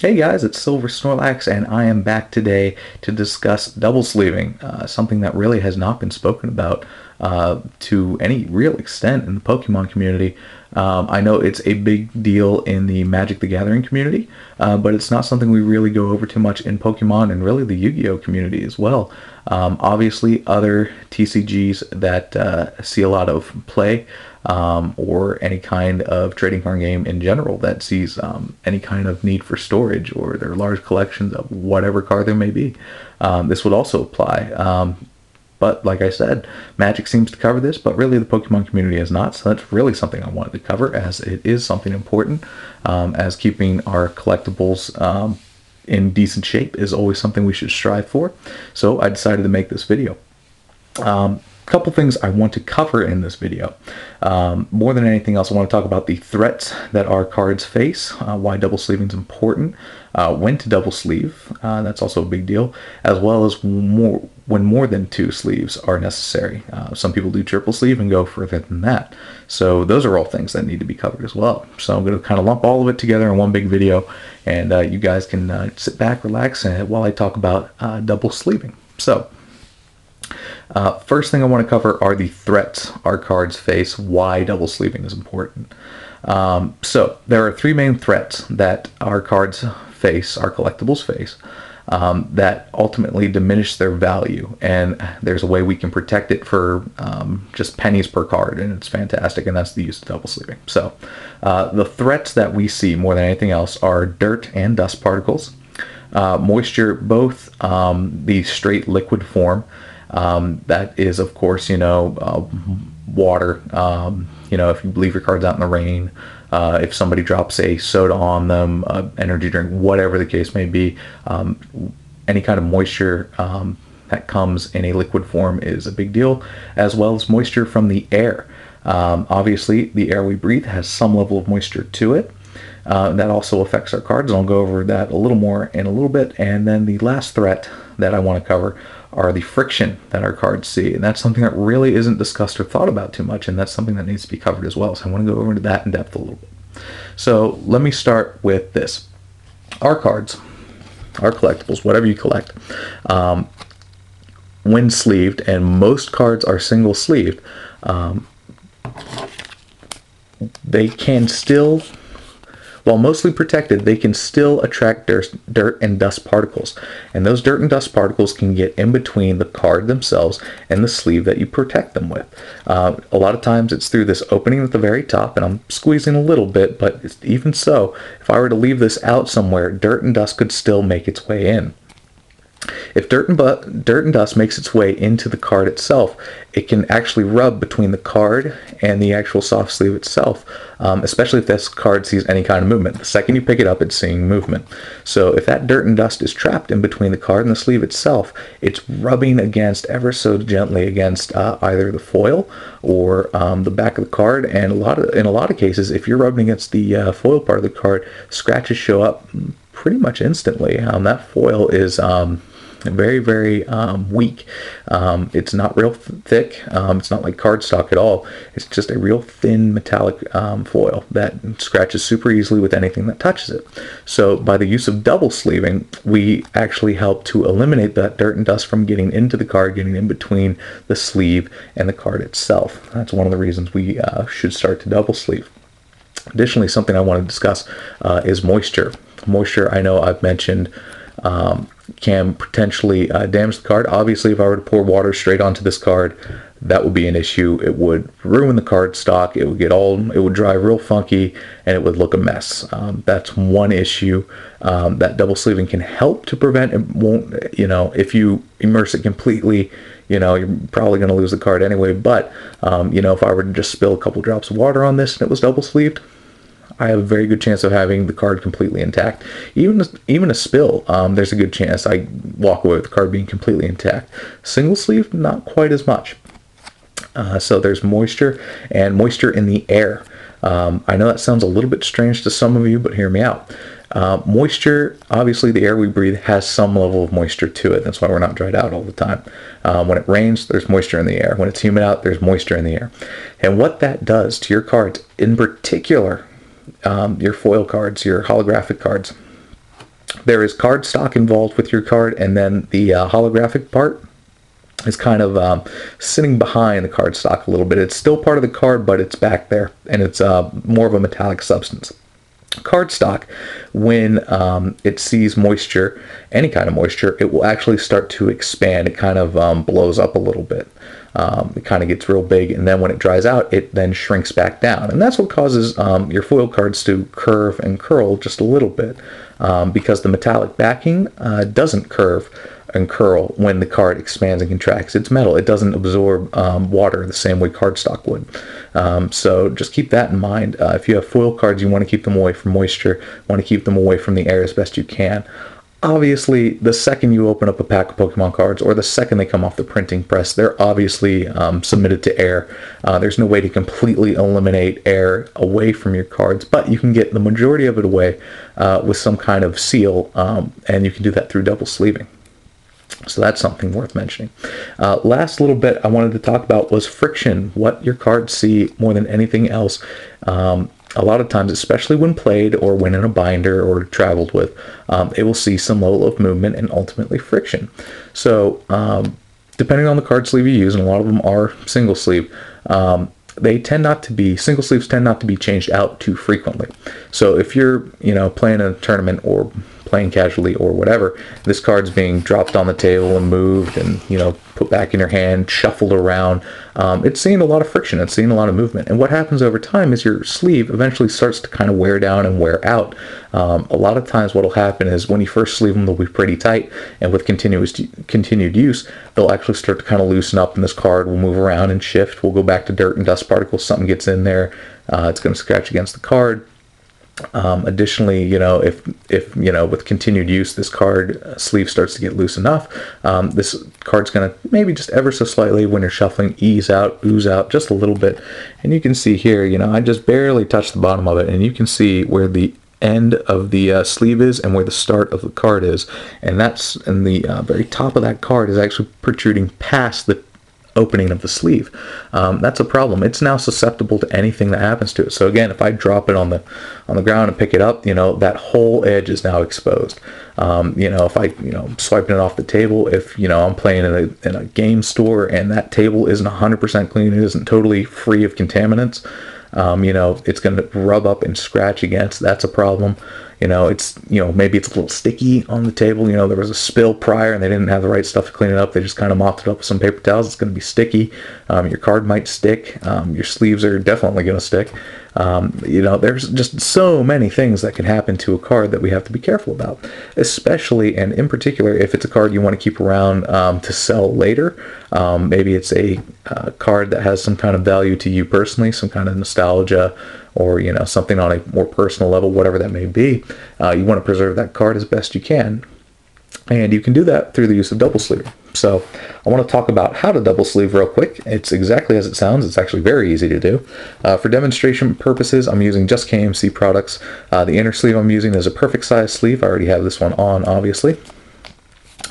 Hey guys, it's Silver Snorlax, and I am back today to discuss double sleeving, something that really has not been spoken about to any real extent in the Pokemon community. I know it's a big deal in the Magic the Gathering community, but it's not something we really go over too much in Pokemon and really the Yu-Gi-Oh community as well. Obviously, other TCGs that see a lot of play or any kind of trading card game in general that sees any kind of need for storage or their large collections of whatever card there may be. This would also apply. But like I said, Magic seems to cover this, but really the Pokemon community is not. So that's really something I wanted to cover, as it is something important, as keeping our collectibles in decent shape is always something we should strive for. So I decided to make this video. Couple things I want to cover in this video. More than anything else, I want to talk about the threats that our cards face, why double sleeving is important, when to double sleeve, that's also a big deal, as well as when more than two sleeves are necessary. Some people do triple sleeve and go further than that. So those are all things that need to be covered as well. So I'm going to kind of lump all of it together in one big video, and you guys can sit back, relax, while I talk about double sleeving. So first thing I want to cover are the threats our cards face, why double sleeving is important. So there are three main threats that our cards face, our collectibles face, that ultimately diminish their value, and there's a way we can protect it for just pennies per card, and it's fantastic, and that's the use of double sleeving. So the threats that we see more than anything else are dirt and dust particles, moisture, both the straight liquid form, that is, of course, water. If you leave your cards out in the rain, if somebody drops a soda on them, energy drink, whatever the case may be, any kind of moisture that comes in a liquid form is a big deal, as well as moisture from the air. Obviously, the air we breathe has some level of moisture to it. That also affects our cards, and I'll go over that a little more in a little bit. And then the last threat that I want to cover are the friction that our cards see, and that's something that really isn't discussed or thought about too much, and that's something that needs to be covered as well. So I want to go over into that in depth a little bit. So let me start with this. Our cards, our collectibles, whatever you collect, when sleeved, and most cards are single sleeved, they can still, while mostly protected, they can still attract dirt and dust particles. And those dirt and dust particles can get in between the card themselves and the sleeve that you protect them with. A lot of times it's through this opening at the very top, and I'm squeezing a little bit, but even so, if I were to leave this out somewhere, dirt and dust could still make its way in. If dirt and dust makes its way into the card itself, it can actually rub between the card and the actual soft sleeve itself, especially if this card sees any kind of movement. The second you pick it up, it's seeing movement. So if that dirt and dust is trapped in between the card and the sleeve itself, it's rubbing against, ever so gently, against either the foil or the back of the card. And in a lot of cases, if you're rubbing against the foil part of the card, scratches show up pretty much instantly. That foil is very, very weak. It's not real thick. It's not like cardstock at all. It's just a real thin metallic foil that scratches super easily with anything that touches it. So by the use of double sleeving, we actually help to eliminate that dirt and dust from getting into the card, getting in between the sleeve and the card itself. That's one of the reasons we should start to double sleeve. Additionally, something I want to discuss is moisture. Moisture, I know I've mentioned, can potentially damage the card. Obviously, if I were to pour water straight onto this card, that would be an issue. It would ruin the card stock. It would dry real funky, and it would look a mess. That's one issue that double sleeving can help to prevent. It won't, if you immerse it completely, you're probably going to lose the card anyway. But if I were to just spill a couple drops of water on this and it was double sleeved, I have a very good chance of having the card completely intact. Even a spill, there's a good chance I walk away with the card being completely intact. Single sleeve, not quite as much. So there's moisture, and moisture in the air. I know that sounds a little bit strange to some of you, but hear me out. Moisture, obviously the air we breathe has some level of moisture to it. That's why we're not dried out all the time. When it rains, there's moisture in the air. When it's humid out, there's moisture in the air. And what that does to your cards, in particular, your foil cards, your holographic cards, There is cardstock involved with your card, and then the holographic part is kind of sitting behind the cardstock a little bit. It's still part of the card, but it's back there, and it's more of a metallic substance. Cardstock, when it sees moisture, any kind of moisture, it will actually start to expand. It kind of blows up a little bit. It kind of gets real big, and then when it dries out, it then shrinks back down. And that's what causes your foil cards to curve and curl just a little bit, because the metallic backing doesn't curve and curl when the card expands and contracts. It's metal. It doesn't absorb water the same way cardstock would. So just keep that in mind. If you have foil cards, you want to keep them away from moisture, want to keep them away from the air as best you can. Obviously, the second you open up a pack of Pokemon cards, or the second they come off the printing press, they're obviously submitted to air. There's no way to completely eliminate air away from your cards, but you can get the majority of it away with some kind of seal, and you can do that through double sleeving. So that's something worth mentioning. Last little bit I wanted to talk about was friction, what your cards see more than anything else. A lot of times, especially when played or when in a binder or traveled with, it will see some level of movement and ultimately friction. So depending on the card sleeve you use, and a lot of them are single sleeve, they tend not to be, single sleeves tend not to be changed out too frequently. So if you're, playing a tournament or playing casually or whatever, this card's being dropped on the table and moved and, put back in your hand, shuffled around, it's seeing a lot of friction, it's seeing a lot of movement. And what happens over time is your sleeve eventually starts to kind of wear down and wear out. A lot of times what will happen is when you first sleeve them, they'll be pretty tight, and with continued use, they'll actually start to kind of loosen up, and this card will move around and shift. We'll go back to dirt and dust particles, something gets in there, it's going to scratch against the card. Additionally, if with continued use, this card sleeve starts to get loose enough, this card's going to maybe just ever so slightly, when you're shuffling, ooze out just a little bit. And you can see here, I just barely touched the bottom of it, and you can see where the end of the sleeve is and where the start of the card is, and that's in the very top of that card is actually protruding past the opening of the sleeve. That's a problem. It's now susceptible to anything that happens to it. So again, if I drop it on the ground and pick it up, that whole edge is now exposed. If I swiping it off the table, if I'm playing in a game store and that table isn't 100% clean, it isn't totally free of contaminants, it's going to rub up and scratch against. That's a problem. It's maybe it's a little sticky on the table. There was a spill prior and they didn't have the right stuff to clean it up. They just kind of mopped it up with some paper towels. It's going to be sticky. Your card might stick. Your sleeves are definitely going to stick. There's just so many things that can happen to a card that we have to be careful about, especially and in particular if it's a card you want to keep around to sell later. Maybe it's a card that has some kind of value to you personally, some kind of nostalgia, or something on a more personal level, whatever that may be. You want to preserve that card as best you can, and you can do that through the use of double sleeving. So I want to talk about how to double sleeve real quick. It's exactly as it sounds. It's actually very easy to do. For demonstration purposes, I'm using just KMC products. The inner sleeve I'm using is a perfect size sleeve. I already have this one on, obviously,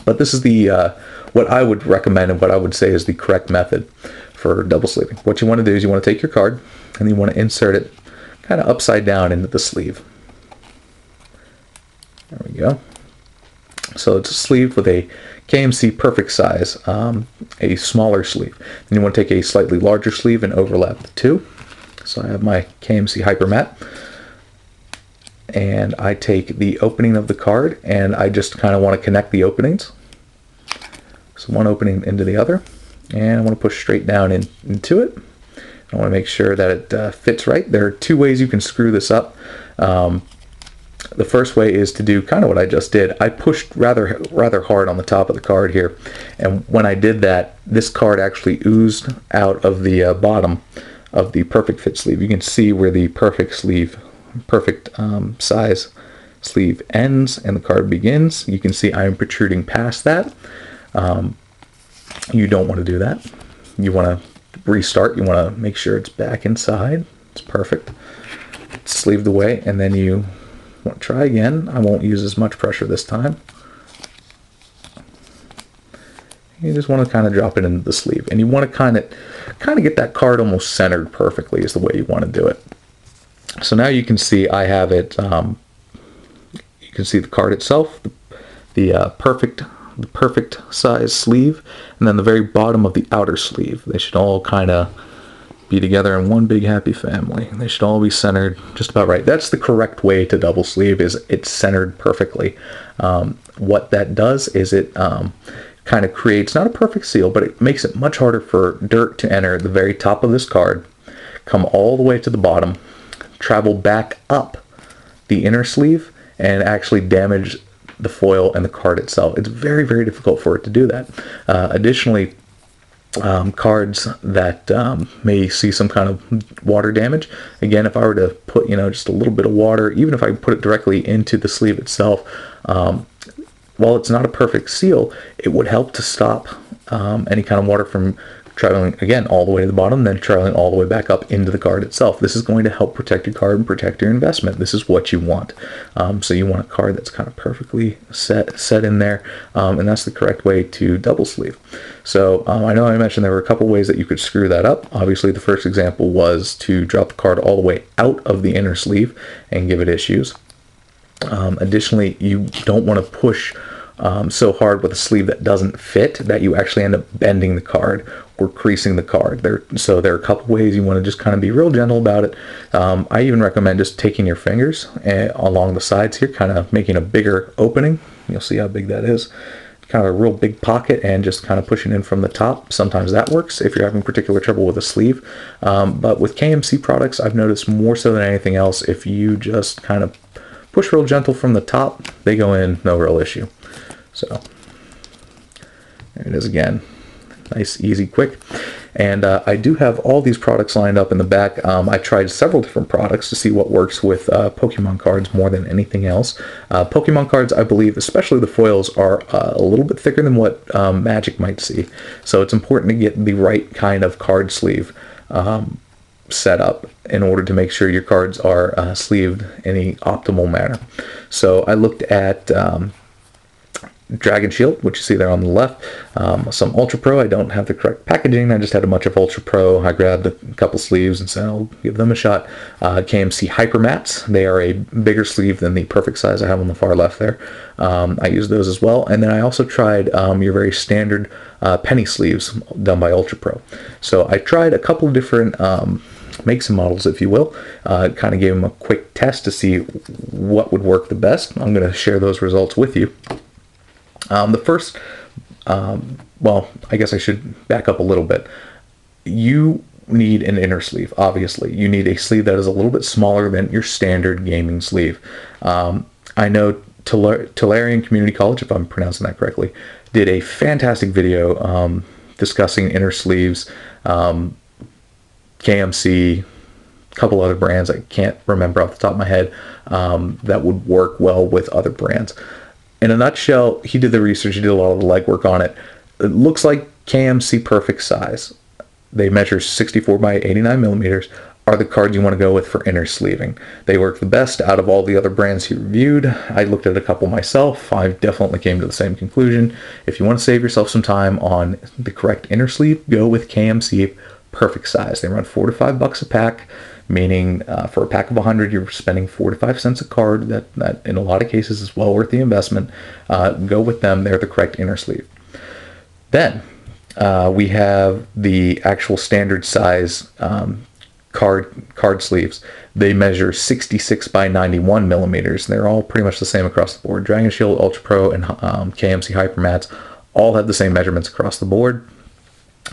but this is the what I would recommend and what I would say is the correct method for double sleeving. What you want to do is you want to take your card and you want to insert it kind of upside down into the sleeve. There we go. So it's a sleeve with a KMC perfect size, a smaller sleeve. Then you want to take a slightly larger sleeve and overlap the two. So I have my KMC Hyper Matte, and I take the opening of the card and I just kind of want to connect the openings. So one opening into the other, and I want to push straight down into it. I want to make sure that it fits right. There are two ways you can screw this up. The first way is to do kind of what I just did. I pushed rather hard on the top of the card here, and when I did that, this card actually oozed out of the bottom of the perfect fit sleeve. You can see where the perfect size sleeve ends and the card begins. You can see I am protruding past that. You don't want to do that. You want to restart. You want to make sure it's back inside. It's perfect. It's sleeved away, and then you want to try again. I won't use as much pressure this time. You just want to kind of drop it into the sleeve, and you want to kind of get that card almost centered perfectly is the way you want to do it. So now you can see I have it. You You can see the card itself, the perfect size sleeve, and then the very bottom of the outer sleeve. They should all kind of be together in one big happy family. They should all be centered just about right. That's the correct way to double sleeve, is it's centered perfectly. What that does is it kind of creates not a perfect seal, but it makes it much harder for dirt to enter the very top of this card, come all the way to the bottom, travel back up the inner sleeve, and actually damage the foil and the card itself. It's very, very difficult for it to do that. Additionally, cards that may see some kind of water damage. Again, if I were to put, just a little bit of water, even if I put it directly into the sleeve itself, while it's not a perfect seal, it would help to stop any kind of water from traveling, again, all the way to the bottom, then traveling all the way back up into the card itself. This is going to help protect your card and protect your investment. This is what you want. So you want a card that's kind of perfectly set in there, and that's the correct way to double sleeve. So I know I mentioned there were a couple ways that you could screw that up. Obviously, the first example was to drop the card all the way out of the inner sleeve and give it issues. Additionally, you don't want to push so hard with a sleeve that doesn't fit that you actually end up bending the card or creasing the card. So there are a couple ways you want to just kind of be real gentle about it. I even recommend just taking your fingers along the sides here, kind of making a bigger opening. You'll see how big that is. Kind of a real big pocket, and just kind of pushing in from the top. Sometimes that works if you're having particular trouble with a sleeve. But with KMC products, I've noticed more so than anything else, if you just kind of push real gentle from the top, they go in, no real issue. So there it is again. Nice, easy, quick. And I do have all these products lined up in the back. I tried several different products to see what works with Pokemon cards more than anything else. Pokemon cards, I believe, especially the foils, are a little bit thicker than what Magic might see. So it's important to get the right kind of card sleeve set up in order to make sure your cards are sleeved in an optimal manner. So I looked at Dragon Shield, which you see there on the left, some Ultra Pro. I don't have the correct packaging. I just had a bunch of Ultra Pro. I grabbed a couple sleeves and said I'll give them a shot. KMC Hyper Mats. They are a bigger sleeve than the perfect size I have on the far left there. I use those as well. And then I also tried your very standard penny sleeves done by Ultra Pro. So I tried a couple of different makes and models, if you will. Kind of gave them a quick test to see what would work the best. I'm going to share those results with you. The first, well, I guess I should back up a little bit. You need an inner sleeve, obviously. You need a sleeve that is a little bit smaller than your standard gaming sleeve. I know Tolarian Community College, if I'm pronouncing that correctly, did a fantastic video discussing inner sleeves, KMC, a couple other brands I can't remember off the top of my head that would work well with other brands. In a nutshell, he did the research, he did a lot of the legwork on it. It looks like KMC perfect size. They measure 64 by 89 millimeters, are the cards you want to go with for inner sleeving. They work the best out of all the other brands he reviewed. I looked at a couple myself. I definitely came to the same conclusion. If you want to save yourself some time on the correct inner sleeve, go with KMC perfect size. They run $4 to $5 a pack. Meaning for a pack of 100, you're spending 4 to 5 cents a card. That in a lot of cases is well worth the investment. Go with them. They're the correct inner sleeve. Then we have the actual standard size card sleeves. They measure 66 by 91 millimeters. They're all pretty much the same across the board. Dragon Shield, Ultra Pro, and KMC Hyper Mats all have the same measurements across the board.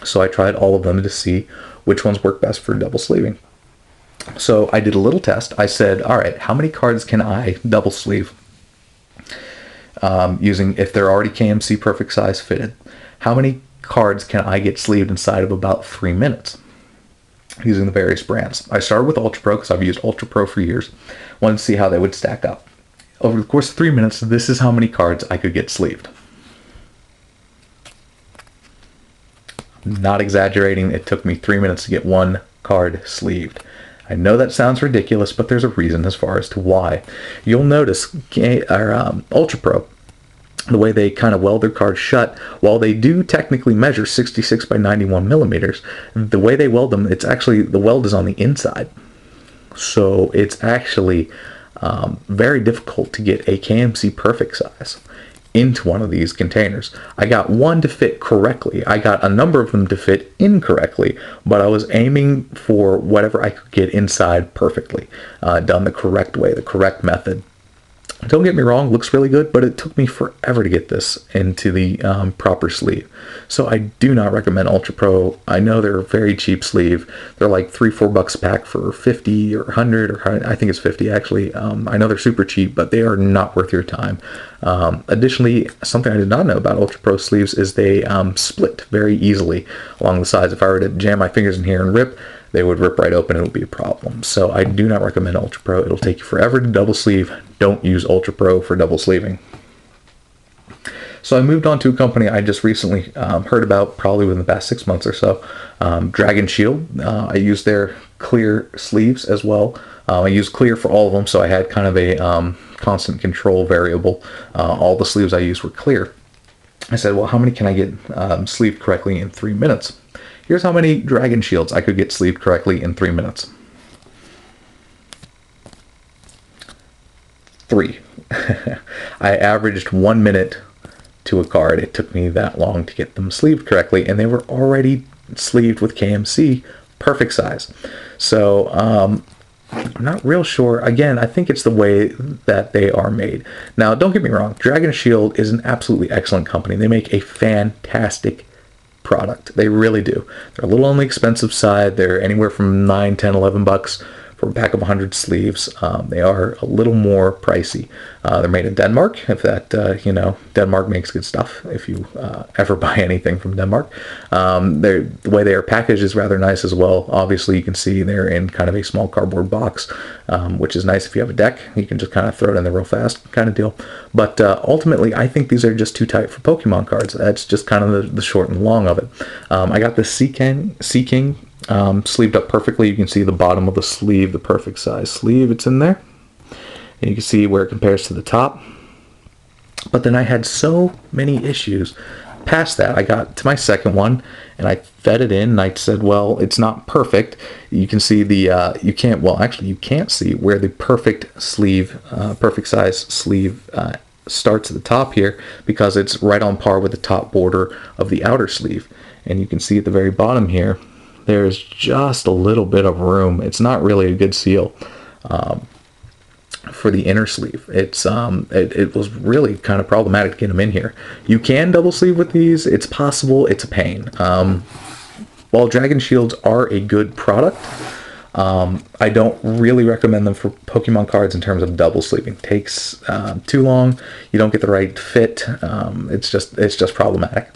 So I tried all of them to see which ones work best for double sleeving. So I did a little test. I said, all right, how many cards can I double sleeve using, if they're already KMC perfect size fitted, how many cards can I get sleeved inside of about 3 minutes using the various brands? I started with Ultra Pro because I've used Ultra Pro for years. Wanted to see how they would stack up. Over the course of 3 minutes, this is how many cards I could get sleeved. I'm not exaggerating. It took me 3 minutes to get one card sleeved. I know that sounds ridiculous, but there's a reason as far as to why. You'll notice Ultra Pro, the way they kind of weld their cards shut, while they do technically measure 66 by 91 millimeters, the way they weld them, it's actually, the weld is on the inside. So it's actually very difficult to get a KMC perfect size into one of these containers. I got one to fit correctly. I got a number of them to fit incorrectly, but I was aiming for whatever I could get inside perfectly, done the correct way, the correct method. Don't get me wrong, looks really good, but it took me forever to get this into the proper sleeve. So I do not recommend Ultra Pro. I know they're a very cheap sleeve. They're like $3-4 a pack for 50 or 100, or I think it's 50 actually. I know they're super cheap, but they are not worth your time. Additionally, something I did not know about Ultra Pro sleeves is they split very easily along the sides. If I were to jam my fingers in here and rip, they would rip right open and it would be a problem. So I do not recommend Ultra Pro. It'll take you forever to double sleeve. Don't use Ultra Pro for double sleeving. So I moved on to a company I just recently heard about, probably within the past 6 months or so, Dragon Shield. I use their clear sleeves as well. I use clear for all of them, so I had kind of a constant control variable. All the sleeves I used were clear. I said, well, how many can I get sleeved correctly in 3 minutes? Here's how many Dragon Shields I could get sleeved correctly in 3 minutes. 3. I averaged 1 minute to a card. It took me that long to get them sleeved correctly, and they were already sleeved with KMC perfect size. So I'm not real sure. Again, I think it's the way that they are made. Now, don't get me wrong, Dragon Shield is an absolutely excellent company. They make a fantastic product. They really do. They're a little on the expensive side. They're anywhere from 9, 10, 11 bucks for a pack of 100 sleeves. They are a little more pricey. They're made in Denmark, if that, Denmark makes good stuff, if you ever buy anything from Denmark. The way they are packaged is rather nice as well. Obviously, you can see they're in kind of a small cardboard box, which is nice if you have a deck. You can just kind of throw it in there real fast kind of deal. But ultimately, I think these are just too tight for Pokemon cards. That's just kind of the short and long of it. I got the Sea King sleeved up perfectly. You can see the bottom of the sleeve, the perfect size sleeve. It's in there. And you can see where it compares to the top. But then I had so many issues past that. I got to my second one and I fed it in and I said, well, it's not perfect. You can see the, you can't see where the perfect sleeve, perfect size sleeve starts at the top here, because it's right on par with the top border of the outer sleeve. And you can see at the very bottom here, there's just a little bit of room. It's not really a good seal for the inner sleeve. It's it was really kind of problematic to get them in here. You can double sleeve with these. It's possible. It's a pain. While Dragon Shields are a good product, I don't really recommend them for Pokemon cards in terms of double sleeving. It takes too long. You don't get the right fit. It's just problematic.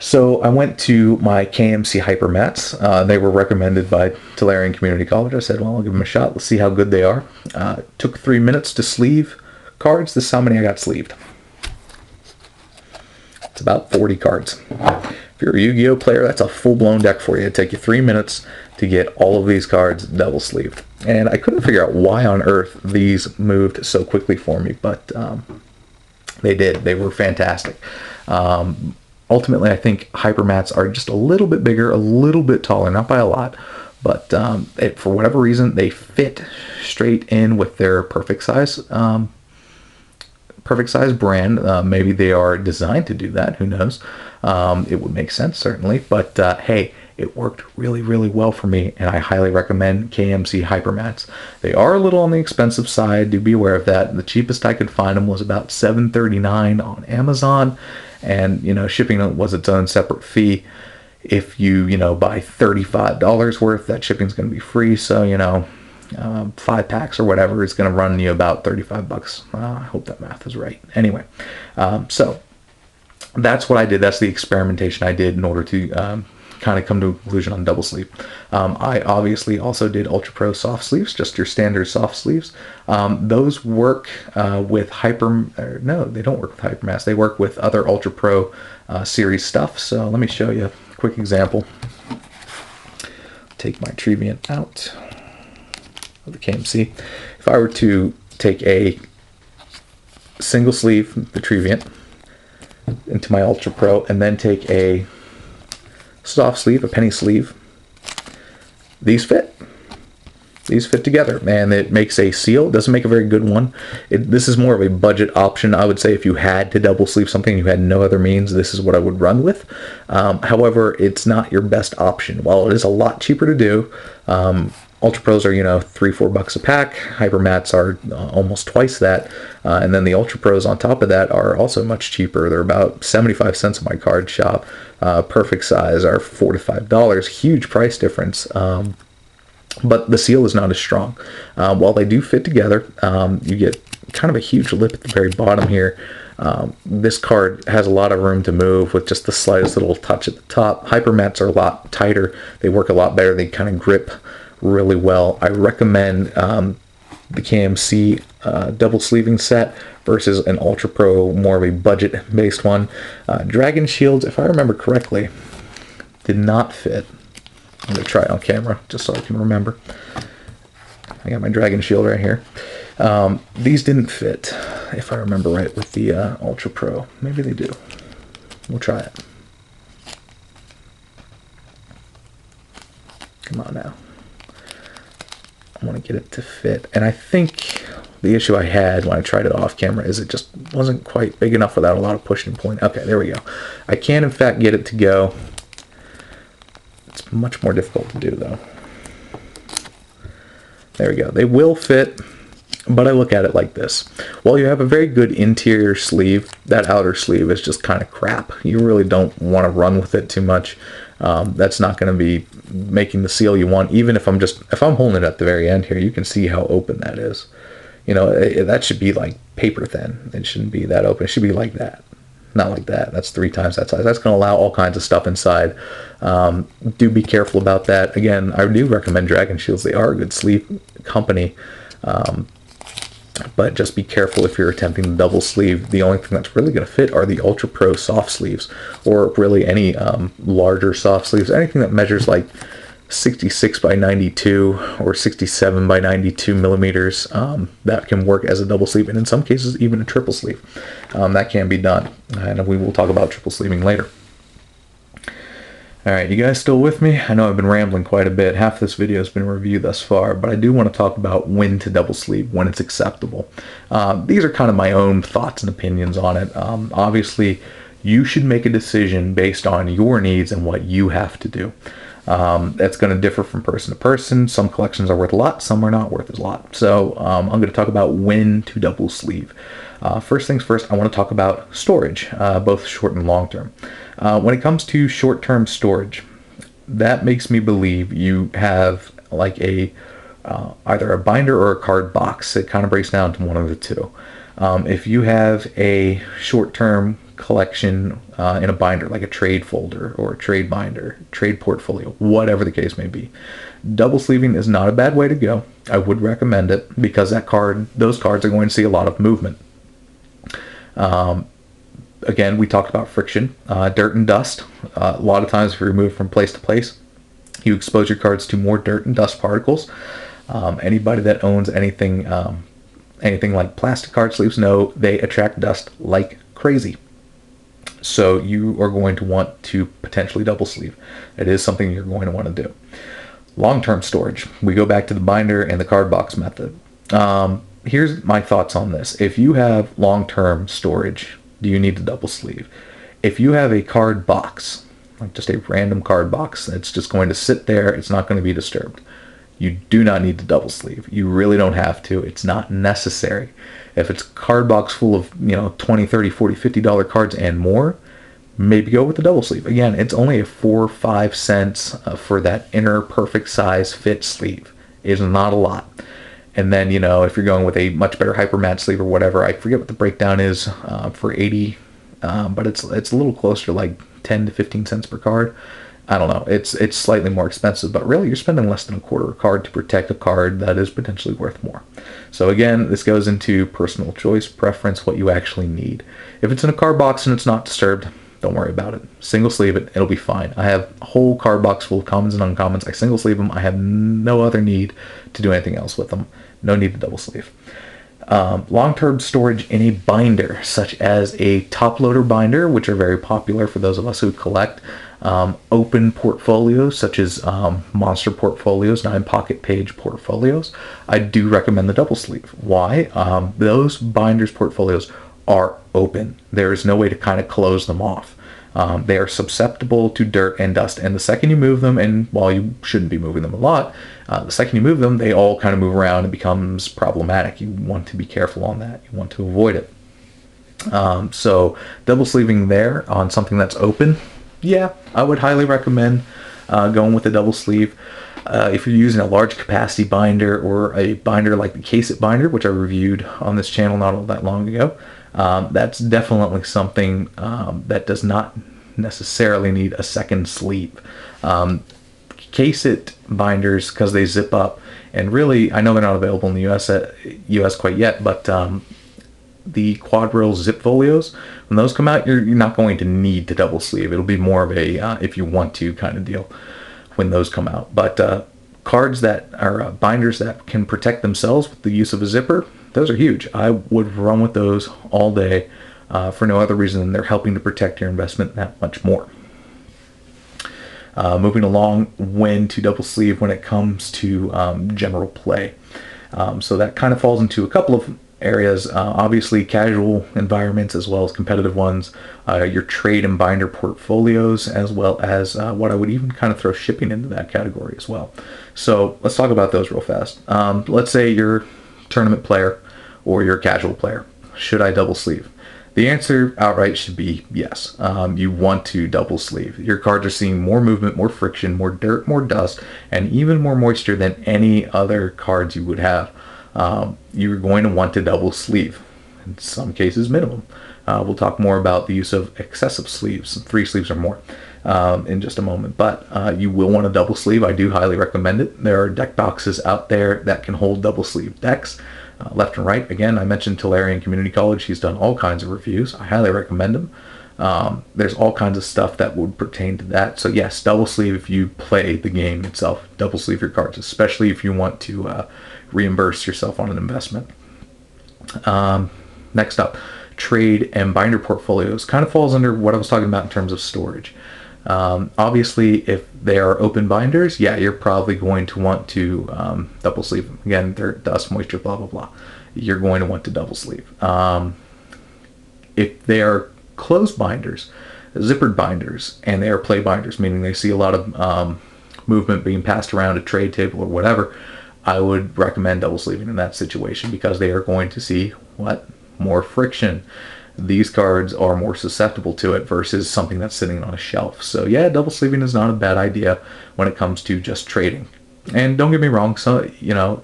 So I went to my KMC Hyper Mats. They were recommended by Tolarian Community College. I said, well, I'll give them a shot. Let's see how good they are. Took 3 minutes to sleeve cards. This is how many I got sleeved. It's about 40 cards. If you're a Yu-Gi-Oh player, that's a full-blown deck for you. It'd take you 3 minutes to get all of these cards double sleeved. And I couldn't figure out why on earth these moved so quickly for me, but they did. They were fantastic. Ultimately, I think Hyper Mats are just a little bit bigger, a little bit taller, not by a lot, but for whatever reason, they fit straight in with their perfect size brand. Maybe they are designed to do that. Who knows? It would make sense, certainly. But hey, it worked really, really well for me, and I highly recommend KMC Hyper Mats. They are a little on the expensive side. Do be aware of that. The cheapest I could find them was about $7.39 on Amazon. And, shipping was its own separate fee. If you, buy $35 worth, that shipping's going to be free. So, 5 packs or whatever is going to run you about 35 bucks. I hope that math is right. Anyway, so that's what I did. That's the experimentation I did in order to kind of come to a conclusion on double sleeve. I obviously also did Ultra Pro soft sleeves, just your standard soft sleeves. Those work with no, they don't work with Hyper Mats. They work with other Ultra Pro series stuff. So let me show you a quick example. Take my Trevenant out of the KMC. If I were to take a single sleeve, the Trevenant, into my Ultra Pro, and then take a soft sleeve, a penny sleeve, these fit. these fit together, and it makes a seal. It doesn't make a very good one. This is more of a budget option. I would say if you had to double sleeve something, you had no other means, this is what I would run with. However, it's not your best option. While it is a lot cheaper to do, Ultra Pros are, $3-4 a pack. Hypermats are almost twice that. And then the Ultra Pros on top of that are also much cheaper. They're about 75 cents at my card shop. Perfect size are $4 to $5. Huge price difference. But the seal is not as strong. While they do fit together, you get kind of a huge lip at the very bottom here. This card has a lot of room to move with just the slightest little touch at the top. Hypermats are a lot tighter. They work a lot better. They kind of grip really well. I recommend the KMC double sleeving set versus an Ultra Pro, more of a budget based one. Dragon Shields, if I remember correctly, did not fit. I'm going to try it on camera just so I can remember. I got my Dragon Shield right here. These didn't fit, if I remember right, with the Ultra Pro. Maybe they do. We'll try it. Come on now. I want to get it to fit. And I think the issue I had when I tried it off camera is it just wasn't quite big enough without a lot of push and pulling. Okay, there we go. I can, in fact, get it to go. It's much more difficult to do, though. There we go. They will fit, but I look at it like this. While you have a very good interior sleeve, that outer sleeve is just kind of crap. You really don't want to run with it too much. That's not going to be making the seal you want. Even if I'm holding it at the very end here, you can see how open that is. That should be like paper thin. It shouldn't be that open. It should be like that. Not like that. That's 3 times that size. That's going to allow all kinds of stuff inside. Do be careful about that. Again, I do recommend Dragon Shields. They are a good sleeve company. But just be careful if you're attempting to double sleeve. The only thing that's really going to fit are the Ultra Pro soft sleeves, or really any larger soft sleeves. Anything that measures like 66 by 92 or 67 by 92 millimeters, that can work as a double sleeve, and in some cases even a triple sleeve. That can be done, and we will talk about triple sleeving later. Alright, you guys still with me? I know I've been rambling quite a bit. Half this video has been a review thus far, but I do want to talk about when to double sleeve, when it's acceptable. These are kind of my own thoughts and opinions on it. Obviously, you should make a decision based on your needs and what you have to do. That's going to differ from person to person. Some collections are worth a lot, some are not worth a lot. So I'm going to talk about when to double sleeve. First things first, I want to talk about storage, both short and long term. When it comes to short-term storage, that makes me believe you have like either a binder or a card box. It kind of breaks down to one of the two. If you have a short-term collection in a binder, like a trade folder or a trade binder, trade portfolio, whatever the case may be, double sleeving is not a bad way to go. I would recommend it because those cards are going to see a lot of movement. Again, we talked about friction, dirt and dust. A lot of times if you move from place to place, you expose your cards to more dirt and dust particles. Anybody that owns anything like plastic card sleeves know they attract dust like crazy. So you are going to want to potentially double sleeve. It is something you're going to want to do. Long-term storage. We go back to the binder and the card box method. Here's my thoughts on this. If you have long-term storage, do you need to double sleeve? If you have a card box, like just a random card box, that's just going to sit there, it's not going to be disturbed, you do not need to double sleeve. You really don't have to. It's not necessary. If it's a card box full of, $20, $30, $40, $50 cards and more, maybe go with the double sleeve. Again, it's only a 4 or 5 cents for that inner perfect size fit sleeve. It is not a lot. And then, if you're going with a much better hypermat sleeve or whatever, I forget what the breakdown is for 80, but it's a little closer to like 10 to 15 cents per card. I don't know. It's slightly more expensive, but really you're spending less than a quarter a card to protect a card that is potentially worth more. So again, this goes into personal choice, preference, what you actually need. If it's in a card box and it's not disturbed, don't worry about it. Single sleeve it, it'll be fine. I have a whole card box full of commons and uncommons. I single sleeve them. I have no other need to do anything else with them. No need to double sleeve. Long-term storage in a binder, such as a top loader binder, which are very popular for those of us who collect. Open portfolios such as monster portfolios, 9-pocket page portfolios, I do recommend the double sleeve. Why? Those binders portfolios are open. There is no way to kind of close them off. They are susceptible to dirt and dust, and the second you move them, and while you shouldn't be moving them a lot, the second you move them, they all kind of move around and becomes problematic. You want to be careful on that. You want to avoid it. So double sleeving there on something that's open, yeah, I would highly recommend going with a double sleeve. If you're using a large capacity binder or a binder like the Case It binder, which I reviewed on this channel not all that long ago, that's definitely something that does not necessarily need a second sleeve. Case It binders, because they zip up, and really, I know they're not available in the US quite yet, but the quad rail zip folios, when those come out, you're not going to need to double sleeve. It'll be more of a if you want to kind of deal when those come out. But cards that are binders that can protect themselves with the use of a zipper, those are huge. I would run with those all day for no other reason than they're helping to protect your investment that much more. Moving along, when to double sleeve when it comes to general play. So that kind of falls into a couple of areas, obviously casual environments as well as competitive ones, your trade and binder portfolios, as well as what I would even kind of throw shipping into that category as well. So let's talk about those real fast. Let's say you're a tournament player or you're a casual player. Should I double sleeve? The answer outright should be yes. You want to double sleeve. Your cards are seeing more movement, more friction, more dirt, more dust, and even more moisture than any other cards you would have. You're going to want to double sleeve, in some cases minimum. We'll talk more about the use of excessive sleeves, 3 sleeves or more, in just a moment. But you will want to double sleeve. I do highly recommend it. There are deck boxes out there that can hold double sleeve decks, left and right. Again, I mentioned Tolarian Community College. He's done all kinds of reviews. I highly recommend him. There's all kinds of stuff that would pertain to that. So yes, double sleeve if you play the game itself. Double sleeve your cards, especially if you want to reimburse yourself on an investment. Next up, trade and binder portfolios. Kind of falls under what I was talking about in terms of storage. Obviously, if they are open binders, yeah, you're probably going to want to double sleeve them. Again, dirt, dust, moisture, blah, blah, blah. You're going to want to double sleeve. If they are closed binders, zippered binders, and they are play binders, meaning they see a lot of movement being passed around a trade table or whatever, I would recommend double sleeving in that situation because they are going to see what? More friction. These cards are more susceptible to it versus something that's sitting on a shelf. So yeah, double sleeving is not a bad idea when it comes to just trading. And don't get me wrong, so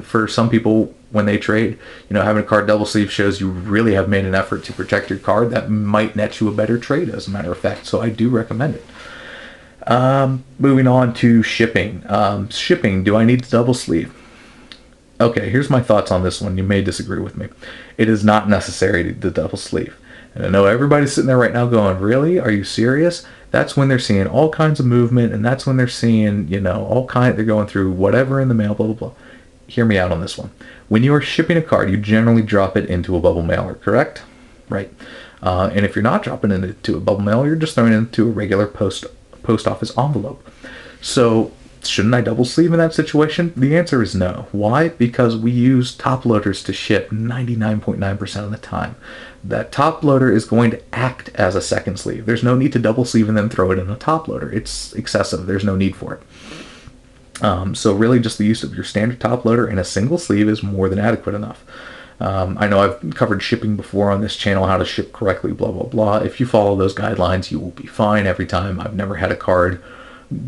for some people when they trade, having a card double sleeve shows you really have made an effort to protect your card. That might net you a better trade, as a matter of fact. So I do recommend it. Moving on to shipping. Shipping, do I need to double sleeve? Okay, here's my thoughts on this one. You may disagree with me. It is not necessary to double sleeve. And I know everybody's sitting there right now going, really? Are you serious? That's when they're seeing all kinds of movement, and that's when they're seeing, they're going through whatever in the mail, blah, blah, blah. Hear me out on this one. When you are shipping a card, you generally drop it into a bubble mailer, correct? Right. And if you're not dropping it into a bubble mailer, you're just throwing it into a regular post office envelope. So shouldn't I double sleeve in that situation? The answer is no. Why? Because we use top loaders to ship 99.9% of the time. That top loader is going to act as a second sleeve. There's no need to double sleeve and then throw it in a top loader. It's excessive. There's no need for it. So really just the use of your standard top loader in a single sleeve is more than adequate enough. I know I've covered shipping before on this channel, how to ship correctly, blah, blah, blah. If you follow those guidelines, you will be fine every time. I've never had a card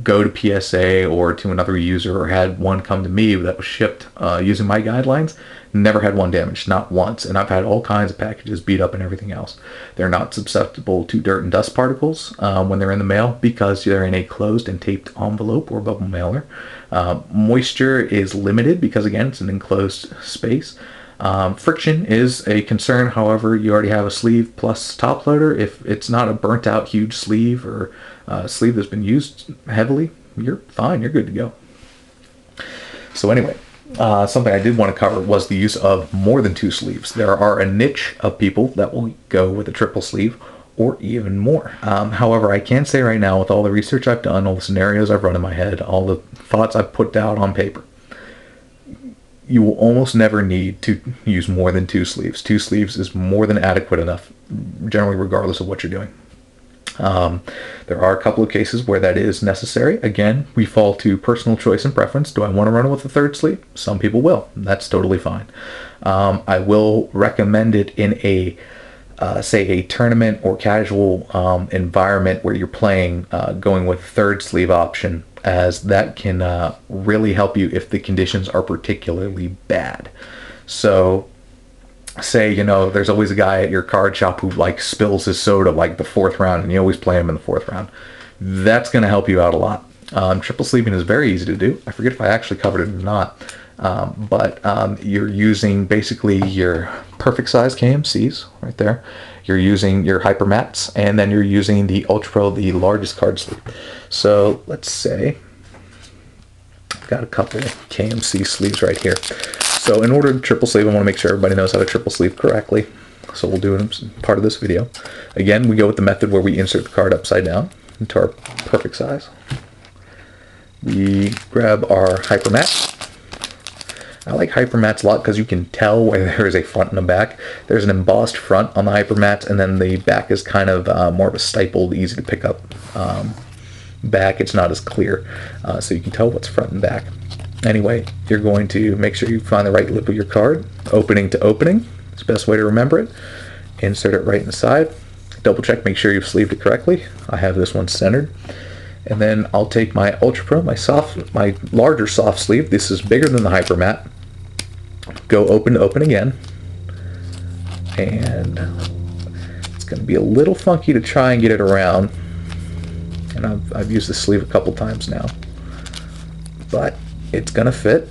go to PSA or to another user, or had one come to me that was shipped using my guidelines. Never had one damaged, not once. And I've had all kinds of packages beat up and everything else. They're not susceptible to dirt and dust particles when they're in the mail because they're in a closed and taped envelope or bubble mailer. Moisture is limited because, again, it's an enclosed space. Friction is a concern. However, you already have a sleeve plus top loader. If it's not a burnt out huge sleeve or sleeve that's been used heavily, you're fine. You're good to go. So anyway, something I did want to cover was the use of more than 2 sleeves. There are a niche of people that will go with a triple sleeve or even more. However, I can say right now, with all the research I've done, all the scenarios I've run in my head, all the thoughts I've put down on paper, you will almost never need to use more than 2 sleeves. 2 sleeves is more than adequate enough, generally regardless of what you're doing. There are a couple of cases where that is necessary. Again, we fall to personal choice and preference. Do I want to run with a 3rd sleeve? Some people will. That's totally fine. I will recommend it in a say a tournament or casual environment where you're playing, going with 3rd sleeve option, as that can really help you if the conditions are particularly bad. So say, you know, there's always a guy at your card shop who like spills his soda like the 4th round, and you always play him in the 4th round. That's going to help you out a lot. Triple sleeving is very easy to do. I forget if I actually covered it or not. But you're using basically your perfect size KMCs right there. You're using your hyper mats, and then you're using the Ultra Pro, the largest card sleeve. So let's say I've got a couple KMC sleeves right here. So in order to triple sleeve, I want to make sure everybody knows how to triple sleeve correctly. So we'll do it in part of this video. Again, we go with the method where we insert the card upside down into our perfect size. We grab our hyper mat. I like hyper mats a lot because you can tell where there is a front and a back. There's an embossed front on the hyper mats, and then the back is kind of more of a stippled, easy to pick up back. It's not as clear, so you can tell what's front and back. Anyway, you're going to make sure you find the right lip of your card, opening to opening. It's the best way to remember it. Insert it right inside. Double check, make sure you've sleeved it correctly. I have this one centered. And then I'll take my Ultra Pro, my larger soft sleeve. This is bigger than the hyper mat. Go open to open again. And it's going to be a little funky to try and get it around. And I've used this sleeve a couple times now. But it's going to fit.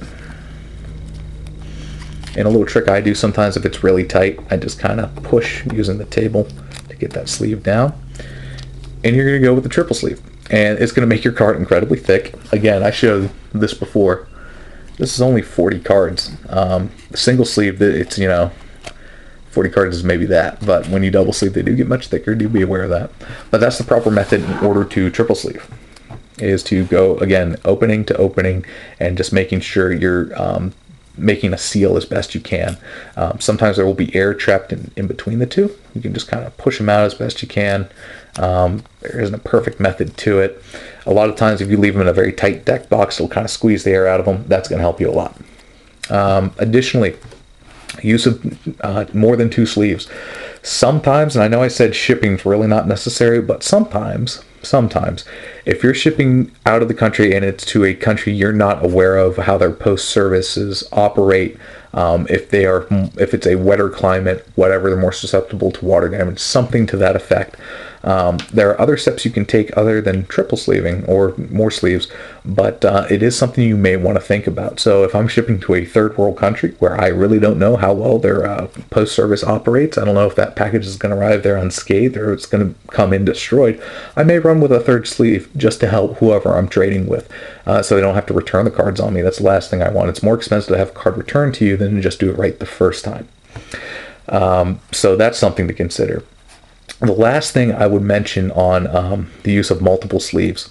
And a little trick I do sometimes if it's really tight, I just kind of push using the table to get that sleeve down. And you're going to go with the triple sleeve. And it's going to make your card incredibly thick. Again, I showed this before. This is only 40 cards. The single sleeve, it's, you know, 40 cards is maybe that. But when you double sleeve, they do get much thicker. Do be aware of that. But that's the proper method in order to triple sleeve. Is to go, again, opening to opening and just making sure you're making a seal as best you can. Sometimes there will be air trapped in between the two. You can just kind of push them out as best you can. There isn't a perfect method to it. A lot of times if you leave them in a very tight deck box, it'll kind of squeeze the air out of them. That's going to help you a lot. Additionally, use of more than 2 sleeves. Sometimes, and I know I said shipping is really not necessary, but sometimes, if you're shipping out of the country and it's to a country you're not aware of how their post services operate, if it's a wetter climate, whatever, they're more susceptible to water damage, something to that effect. There are other steps you can take other than triple sleeving or more sleeves, but it is something you may want to think about. So if I'm shipping to a 3rd world country where I really don't know how well their post service operates, I don't know if that package is going to arrive there unscathed or it's going to come in destroyed, I may run with a 3rd sleeve just to help whoever I'm trading with, so they don't have to return the cards on me. That's the last thing I want. It's more expensive to have a card returned to you than to just do it right the first time. So that's something to consider. The last thing I would mention on the use of multiple sleeves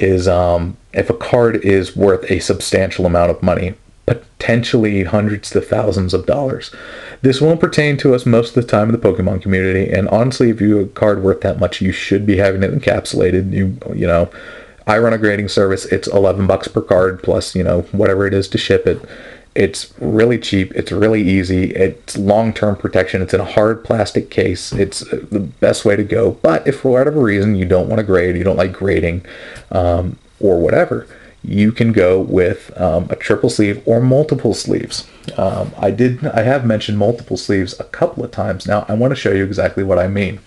is if a card is worth a substantial amount of money, potentially hundreds to thousands of dollars. This won't pertain to us most of the time in the Pokemon community, and honestly, if you have a card worth that much, you should be having it encapsulated. You know, I run a grading service. It's $11 per card plus, you know, whatever it is to ship it. It's really cheap. It's really easy. It's long-term protection. It's in a hard plastic case. It's the best way to go. But if for whatever reason you don't want to grade, you don't like grading, or whatever, you can go with a triple sleeve or multiple sleeves. I have mentioned multiple sleeves a couple of times now. I want to show you exactly what I mean.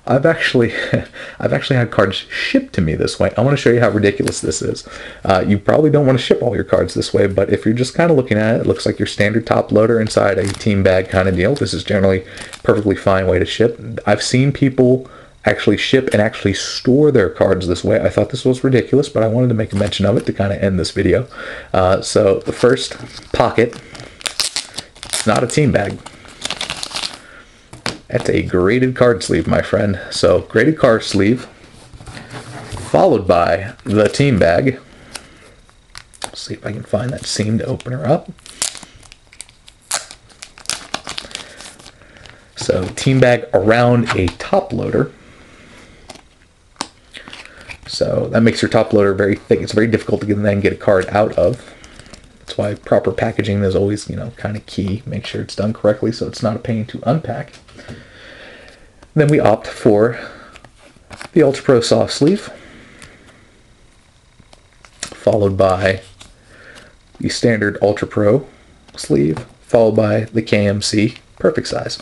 I've actually had cards shipped to me this way. I want to show you how ridiculous this is. You probably don't want to ship all your cards this way, but if you're just kind of looking at it, it looks like your standard top loader inside a team bag kind of deal. This is generally a perfectly fine way to ship. I've seen people actually ship and actually store their cards this way. I thought this was ridiculous, but I wanted to make a mention of it to kind of end this video. So the first pocket, it's not a team bag. That's a graded card sleeve, my friend. So graded card sleeve, followed by the team bag. Let's see if I can find that seam to open her up. So team bag around a top loader. So that makes your top loader very thick. It's very difficult to then get a card out of. That's why proper packaging is always, kind of key. Make sure it's done correctly so it's not a pain to unpack. Then we opt for the Ultra Pro soft sleeve, followed by the standard Ultra Pro sleeve, followed by the KMC perfect size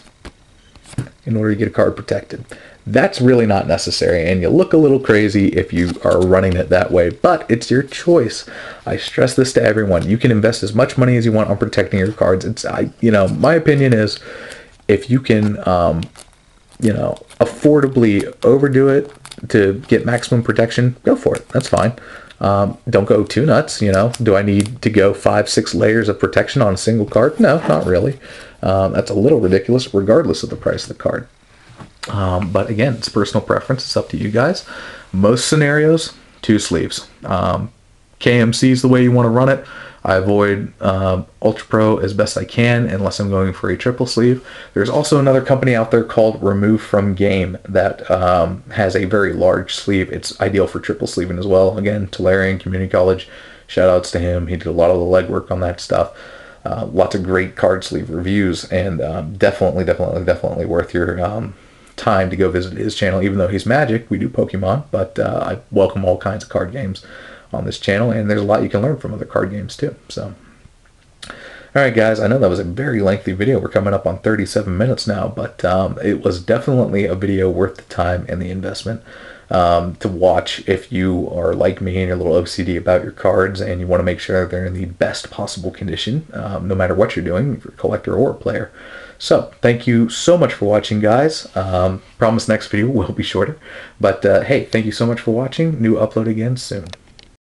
in order to get a card protected. That's really not necessary, and you look a little crazy if you are running it that way, but it's your choice. I stress this to everyone. You can invest as much money as you want on protecting your cards. My opinion is, if you can, affordably overdo it to get maximum protection, go for it. That's fine. Don't go too nuts. Do I need to go 5-6 layers of protection on a single card? No, not really. That's a little ridiculous, regardless of the price of the card. But again, it's personal preference. It's up to you guys. Most scenarios, 2 sleeves. KMC is the way you want to run it. I avoid Ultra Pro as best I can unless I'm going for a triple sleeve. There's also another company out there called Remove From Game that has a very large sleeve. It's ideal for triple sleeving as well. Again, Tolarian Community College, shout outs to him. He did a lot of the legwork on that stuff. Lots of great card sleeve reviews, and definitely worth your time to go visit his channel. Even though he's Magic, we do Pokemon, but I welcome all kinds of card games on this channel, and there's a lot you can learn from other card games too. So, alright guys, I know that was a very lengthy video. We're coming up on 37 minutes now, but it was definitely a video worth the time and the investment to watch if you are like me and you're a little OCD about your cards and you want to make sure they're in the best possible condition, no matter what you're doing, if you're a collector or a player. So, thank you so much for watching, guys. Promise next video will be shorter. But, hey, thank you so much for watching. New upload again soon.